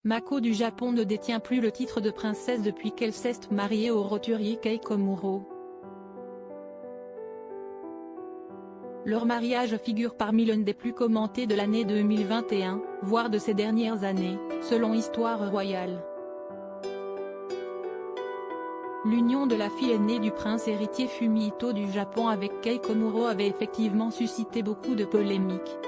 Mako du Japon ne détient plus le titre de princesse depuis qu'elle s'est mariée au roturier Kei Komuro. Leur mariage figure parmi l'un des plus commentés de l'année 2021, voire de ces dernières années, selon Histoire Royale. L'union de la fille aînée du prince héritier Fumihito du Japon avec Kei Komuro avait effectivement suscité beaucoup de polémiques.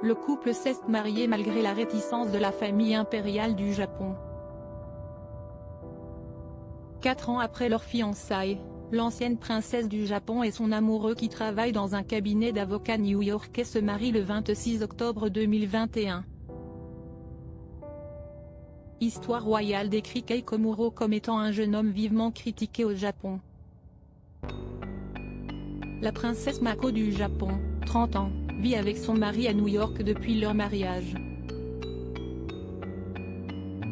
Le couple s'est marié malgré la réticence de la famille impériale du Japon. 4 ans après leur fiançailles, l'ancienne princesse du Japon et son amoureux qui travaille dans un cabinet d'avocats new-yorkais se marient le 26 octobre 2021. Histoire Royale décrit Kei Komuro comme étant un jeune homme vivement critiqué au Japon. La princesse Mako du Japon, 30 ans, vit avec son mari à New York depuis leur mariage.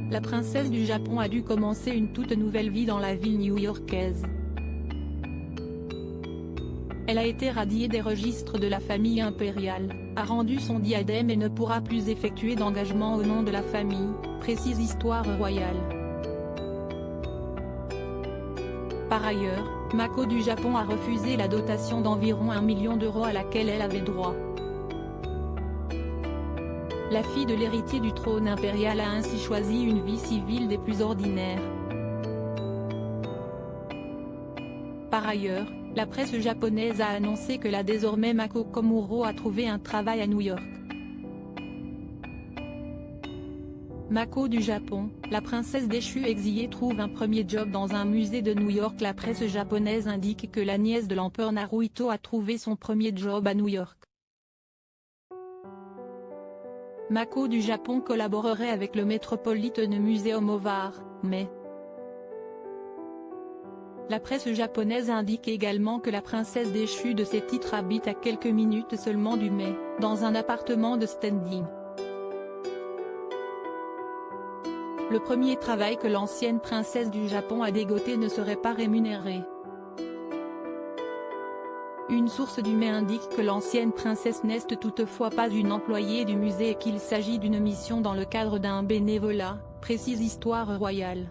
La princesse du Japon a dû commencer une toute nouvelle vie dans la ville new-yorkaise. Elle a été radiée des registres de la famille impériale, a rendu son diadème et ne pourra plus effectuer d'engagement au nom de la famille, précise Histoire Royale. Par ailleurs, Mako du Japon a refusé la dotation d'environ 1 million d'euros à laquelle elle avait droit. La fille de l'héritier du trône impérial a ainsi choisi une vie civile des plus ordinaires. Par ailleurs, la presse japonaise a annoncé que la désormais Mako Komuro a trouvé un travail à New York. Mako du Japon, la princesse déchue exilée trouve un premier job dans un musée de New York. La presse japonaise indique que la nièce de l'empereur Naruhito a trouvé son premier job à New York. Mako du Japon collaborerait avec le Metropolitan Museum of Art, mais la presse japonaise indique également que la princesse déchue de ses titres habite à quelques minutes seulement du Met, dans un appartement de standing. Le premier travail que l'ancienne princesse du Japon a dégoté ne serait pas rémunéré. Une source du Met indique que l'ancienne princesse n'est toutefois pas une employée du musée et qu'il s'agit d'une mission dans le cadre d'un bénévolat, précise Histoire Royale.